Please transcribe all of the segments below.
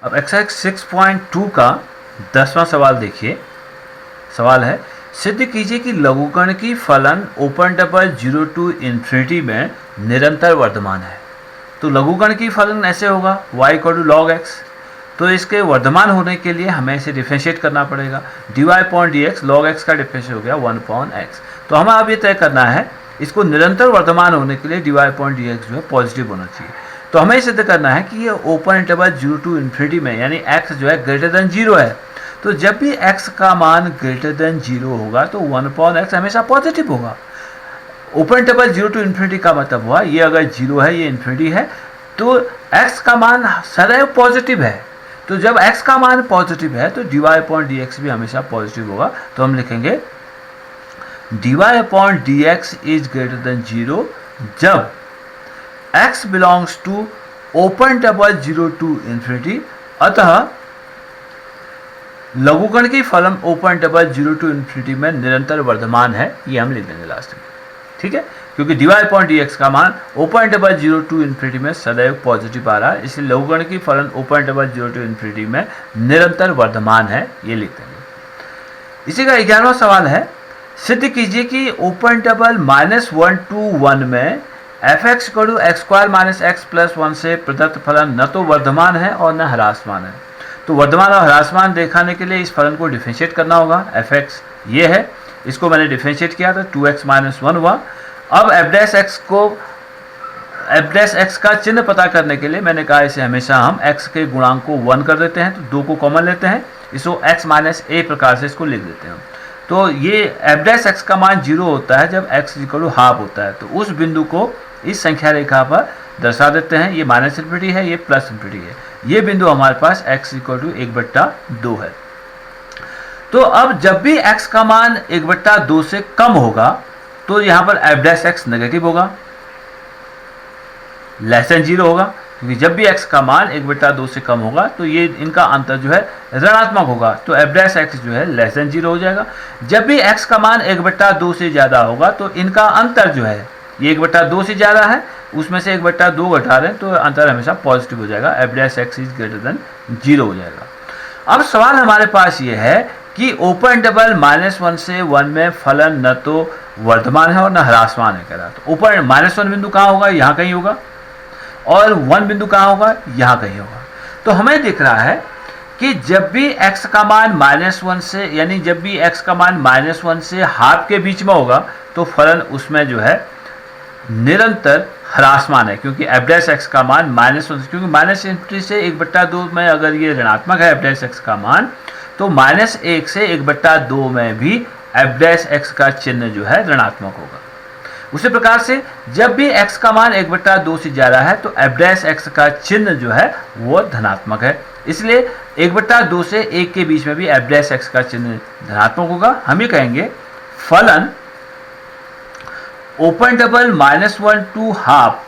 अब एक्सरसाइज 6.2 का 10वां सवाल देखिए। सवाल है, सिद्ध कीजिए कि लघुगण की फलन ओपन डबल 0 टू इन्फिनिटी में निरंतर वर्धमान है। तो लघुगण की फलन ऐसे होगा y equal to log x. तो इसके वर्धमान होने के लिए हमें इसे डिफरेंशिएट करना पड़ेगा। dy upon dx log x का डिफरेंशिएट हो गया 1 अपॉन x। तो हमें अब ये तय करना है इसको निरंतर वर्धमान होने के लिए dy अपॉन dx जो है पॉजिटिव होना चाहिए। तो हमें सिद्ध करना है कि ये ओपन इंटरवल 0 टू इन्फिनिटी में यानी x जो है ग्रेटर देन 0 है। तो जब भी x का मान ग्रेटर देन 0 होगा तो 1 अपॉन x हमेशा पॉजिटिव होगा। ओपन इंटरवल 0 टू इन्फिनिटी का मतलब हुआ ये अगर 0 है ये इन्फिनिटी है तो x का मान सदैव पॉजिटिव है। तो जब x का मान पॉजिटिव है तो dy अपॉन dx भी हमेशा पॉजिटिव होगा। तो हम लिखेंगे dy upon dx is greater than 0 जब x belongs to open double 0 to infinity. अतः लघुगण की फलन ओपन डबल 0 टू इन्फिनिटी में निरंतर वर्धमान है, ये हम लिख देंगे लास्ट में। ठीक है, क्योंकि dy अपॉन dx का मान ओपन डबल 0 टू इन्फिनिटी में सदैव पॉजिटिव आ रहा है, इसलिए लघुगण की फलन ओपन डबल 0 टू इन्फिनिटी में निरंतर वर्धमान है, ये लिख देंगे। इसी का 11वां सवाल है, सिद्ध कीजिए कि ओपन डबल -1 टू 1 में f(x) equal to x square minus x plus 1 से प्रदत्त फलन न तो वर्धमान है और न ह्रासमान है। तो वर्धमान और ह्रासमान दिखाने के लिए इस फलन को डिफरेंशिएट करना होगा। f(x) ये है, इसको मैंने डिफरेंशिएट किया था 2x माइनस 1 हुआ। अब f(x) का चिन्ह पता करने के लिए मैंने कहा इसे हमेशा हम x के गुणांक को 1 कर देते हैं, तो 2 को कॉमन लेते हैं, इसको x माइनस a प्रकार से इसको लिख देते हैं। तो ये f(x) का मान 0 होता है जब x इक्वल टू हाफ होता है। तो उस बिंदु को इस संख्या रेखा पर दर्शा देते हैं। ये माइनस इन्फिनिटी है, ये प्लस इन्फिनिटी है। ये बिंदु हमारे पास x इक्वल टू 1/2 है। तो अब जब भी x का मान 1/2 से कम होगा तो यहाँ पर f(x) नेगेटिव होगा, लेस देन 0 होगा, क्योंकि जब भी x का मान 1/2 से कम होगा तो ये इनका अंतर जो है ऋणात्मक होगा, तो f(x) जो है लेस देन 0 हो जाएगा। जब भी x का मान 1/2 से ज़्यादा होगा तो इनका अंतर जो है ये 1/2 से ज़्यादा है, उसमें से 1/2 घटा रहे हैं तो अंतर हमेशा पॉजिटिव हो जाएगा, f(x) इज ग्रेटर देन 0 हो जाएगा। अब सवाल हमारे पास ये है कि ओपन डबल -1 से 1 में फलन न तो वर्धमान है और न ह्रासमान है कह रहा। तो ओपन -1 बिंदु कहाँ होगा, यहाँ कहीं होगा, और 1 बिंदु कहाँ होगा, यहाँ कहीं होगा। तो हमें दिख रहा है कि जब भी x का मान -1 से यानी जब भी x का मान -1 से हाफ के बीच में होगा तो फलन उसमें जो है निरंतर ह्रासमान है, क्योंकि f(x) का मान -1 से, क्योंकि -1 से 1/2 में अगर ये ऋणात्मक है f(x) का मान, तो -1 से 1/2 में भी f(x) का चिन्ह जो है ऋणात्मक होगा। उसी प्रकार से जब भी x का मान 1/2 से ज़्यादा है तो f(x) का चिन्ह जो है वो धनात्मक है, इसलिए 1/2 से 1 के बीच में भी f(x) का चिन्ह धनात्मक होगा। हम ये कहेंगे फलन ओपन डबल -1 टू हाफ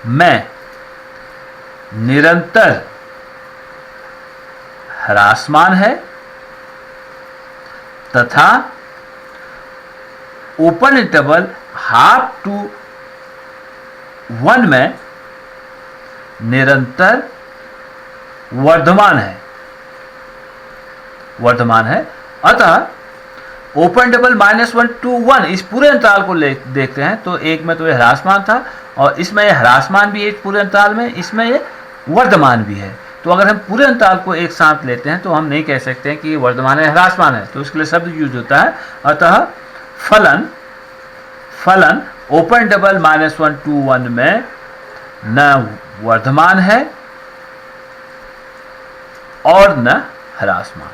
में निरंतर ह्रासमान है तथा ओपन इंटरवल हाफ टू 1 में निरंतर वर्धमान है। अतः ओपन डबल -1 टू 1 इस पूरे अंतराल को देखते हैं तो एक में तो ये ह्रासमान था और इसमें ये ह्रासमान भी है, पूरे अंतराल में इसमें ये वर्धमान भी है। तो अगर हम पूरे अंतराल को एक साथ लेते हैं तो हम नहीं कह सकते हैं कि ये वर्धमान है ह्रासमान है, तो इसके लिए शब्द यूज होता है। अतः फलन ओपन डबल -1 टू 1 में न वर्धमान है और न ह्रासमान,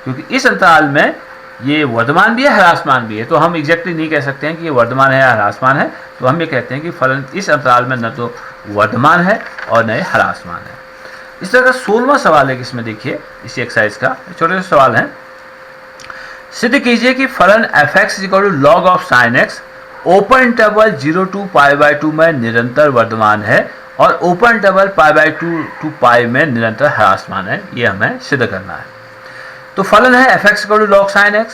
क्योंकि इस अंतराल में ये वर्धमान भी है ह्रासमान भी है, तो हम एग्जैक्टली नहीं कह सकते हैं कि ये वर्धमान है या ह्रासमान है। तो हम ये कहते हैं कि फलन इस अंतराल में न तो वर्धमान है और न ह्रासमान है। इस तरह का 16वां सवाल है, इसमें देखिए इसी एक्सरसाइज का छोटे से सवाल है, सिद्ध कीजिए कि फलन f(x) equal to log of sin x open interval 0 to π/2 में निरंतर वर्धमान है और ओपन इंटरवल π/2 टू π में निरंतर ह्रासमान है। ये हमें सिद्ध करना है। तो फलन है f(x) equal to log sin x,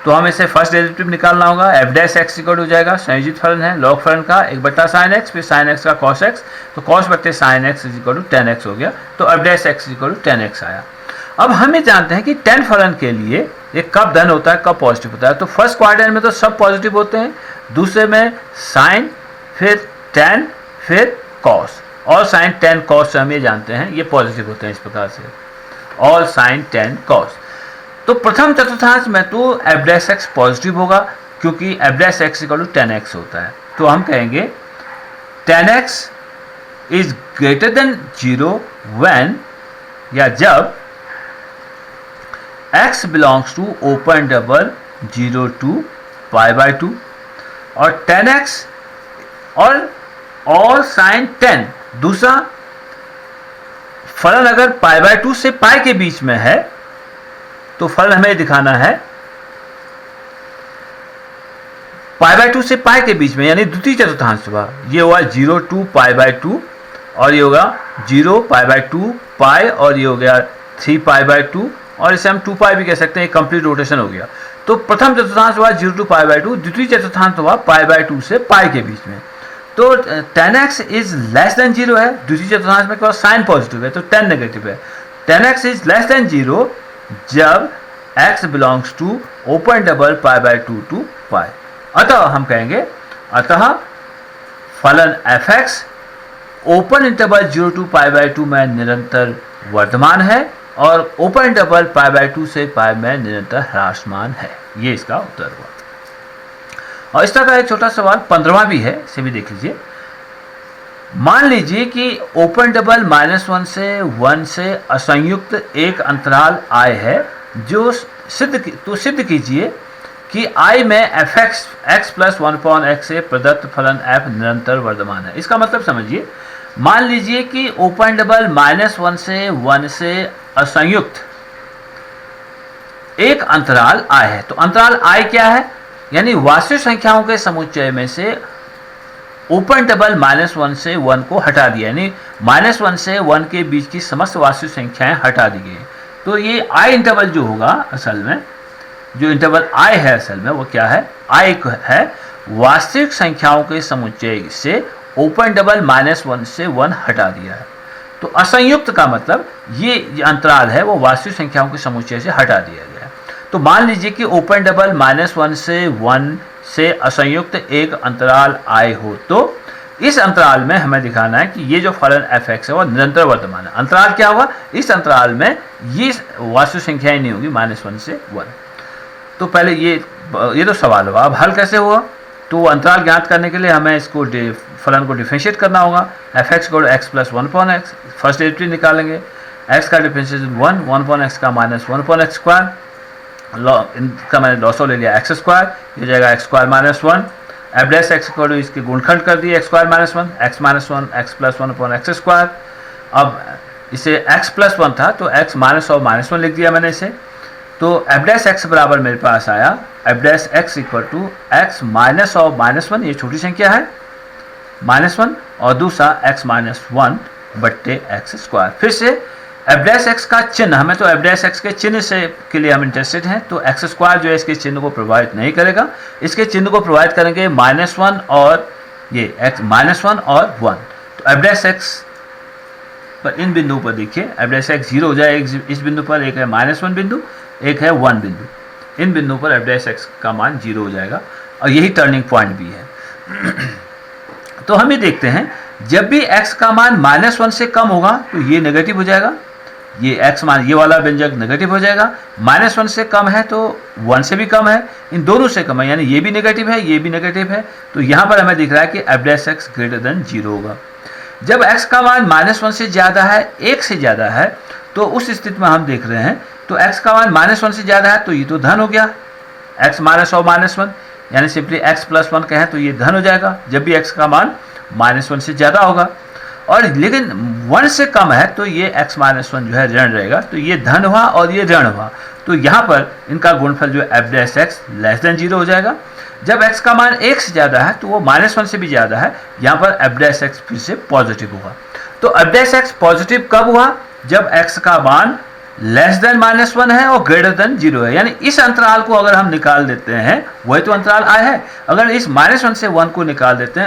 तो हमें इसे फर्स्ट डेरिवेटिव निकालना होगा। एफ डैश एक्स इक्वल हो जाएगा, संयोजित फलन है लॉग फलन का 1 बट्टा साइन एक्स, फिर साइन एक्स का कॉस एक्स, तो कॉस बट्टे sine x equal to tan x हो गया, तो f dash x equal to tan x आया। अब हमें जानते हैं कि टेन फलन के लिए ये कब धन होता है कब पॉजिटिव होता है। तो फर्स्ट क्वाड्रेंट में तो सब पॉजिटिव होते हैं, दूसरे में साइन, फिर टेन, फिर कॉस, और साइन टेन कॉस हम ये जानते हैं ये पॉजिटिव होते हैं इस प्रकार से, ऑल साइन टेन कॉस। तो प्रथम चतुर्थांश में तो एफ डैश एक्स पॉजिटिव होगा क्योंकि f dash x equal to tan x होता है। तो हम कहेंगे tan x is greater than zero when, या जब x belongs to open double 0 to π/2 और 10x और ऑल साइन 10। दूसरा फलन अगर π/2 से पाई के बीच में है तो फलन हमें दिखाना है π/2 से पाई के बीच में, यानी द्वितीय चतुर्थांश हुआ। ये हुआ 0 to π/2 और ये होगा 0 π/2 पाई और ये हो गया 3 π/2 और इसे हम 2π भी कह सकते हैं, कंप्लीट रोटेशन हो गया। तो प्रथम चतुर्थांश हुआ 0 to π/2, द्वितीय चतुर्थांश हुआ π/2 से पाई के बीच में। तो 10x इज लेस देन 0 है, द्वितीय चतुर्थांश में केवल साइन पॉजिटिव है तो 10 नेगेटिव है। 10x इज लेस देन 0 जब x belongs to open double π/2 to π। अतः हम कहेंगे अतः फलन fx ओपन इंटरवल 0 to π/2 में निरंतर वर्धमान है और ओपन डबल π/2 से पाई में निरंतर ह्रासमान है। ये इसका उत्तर हुआ। और इस तरह का एक छोटा सवाल 15वां भी है, इसे भी देख लीजिए। मान लीजिए कि ओपन डबल -1 से 1 से असंयुक्त एक अंतराल i है, जो सिद्ध कीजिए कि i में fx x प्लस 1/x से प्रदत्त फलन f निरंतर वर्धमान है। इसका मतलब समझिए, मान लीजिए कि ओपन डबल -1 से 1 से असंयुक्त एक अंतराल i है। तो अंतराल i क्या है, यानी वास्तविक संख्याओं के समुच्चय में से ओपन डबल -1 से 1 को हटा दिया, यानी -1 से 1 के बीच की समस्त वास्तविक संख्याएं हटा दी गई। तो ये i इंटरवल जो होगा, असल में जो इंटरवल i है असल में वो क्या है, i है वास्तविक संख्याओं के समुच्चय से ओपन डबल -1 से 1 हटा दिया है। तो असंयुक्त का मतलब ये अंतराल है वो वास्तविक संख्याओं के समुच्चय से हटा दिया गया है। तो मान लीजिए कि ओपन डबल -1 से 1 से असंयुक्त एक अंतराल i हो, तो इस अंतराल में हमें दिखाना है कि ये जो फलन fx है वो निरंतर वर्तमान है। अंतराल क्या होगा, इस अंतराल में ये वास्तविक संख्याएं नहीं होगी -1 से 1। तो पहले ये तो सवाल हुआ। अब हल कैसे हुआ, तो अंतराल ज्ञात करने के लिए हमें इसको फलन को डिफरेंशिएट करना होगा। fx को x plus 1/x, first derivative निकालेंगे। x का डिफरेंशिएशन 1/x का -1/x स्क्वायर, इनका मैंने लॉसो ले लिया x स्क्वायर, ये जाएगा x square -1। F dash x को इसके गुणखंड कर दिए x square -1, x plus 1/x square. अब इसे x प्लस 1 था तो x माइनस और -1 लिख दिया मैंने इसे। तो एफ डैश एक्स बराबर मेरे पास आया f dash x equal to x minus और -1, ये छोटी संख्या है -1, और दूसरा x -1 बट्टे x स्क्वायर। फिर से एफ डैश एक्स का चिन्ह, हमें तो एफ डैश एक्स के चिन्ह से के लिए हम इंटरेस्टेड हैं, तो x स्क्वायर जो है इसके चिन्ह को प्रभावित नहीं करेगा, इसके चिन्ह को प्रभावित करेंगे -1 और ये x -1 और 1। तो एफ डैश एक्स पर इन बिंदु पर देखिए एफ डैश एक्स 0 हो जाए, इस बिंदु पर एक है -1 बिंदु, एक है 1 बिंदु, इन बिंदु पर एफ डैश एक्स का मान 0 हो जाएगा और यही टर्निंग पॉइंट भी है। तो हम ये देखते हैं जब भी x का मान -1 से कम होगा तो ये नेगेटिव हो जाएगा, ये x मान ये वाला व्यंजक नेगेटिव हो जाएगा। -1 से कम है तो 1 से भी कम है, इन दोनों से कम है, यानी ये भी नेगेटिव है ये भी नेगेटिव है। तो यहाँ पर हमें दिख रहा है कि F dash x greater than 0 होगा। जब x का मान -1 से ज़्यादा है, 1 से ज़्यादा है, तो उस स्थिति में हम देख रहे हैं तो x का मान -1 से ज़्यादा है तो ये तो धन हो गया, x माइनस और -1, यानी सिंपली x प्लस 1 कहें तो ये धन हो जाएगा जब भी x का मान -1 से ज़्यादा होगा। और लेकिन 1 से कम है तो ये x -1 जो है ऋण रहेगा, तो ये धन हुआ और ये ऋण हुआ। तो यहाँ पर इनका गुणफल जो है F dash x less than 0 हो जाएगा। जब x का मान 1 से ज़्यादा है तो वो -1 से भी ज़्यादा है, यहाँ पर एफ डैश एक्स फिर से पॉजिटिव होगा। तो एफ डैश एक्स पॉजिटिव कब हुआ, जब x का मान लेस देन -1 है और ग्रेटर देन 0 है, यानी इस अंतराल को अगर हम निकाल देते हैं, वही तो अंतराल I है। अगर इस -1 से 1 को निकाल देते हैं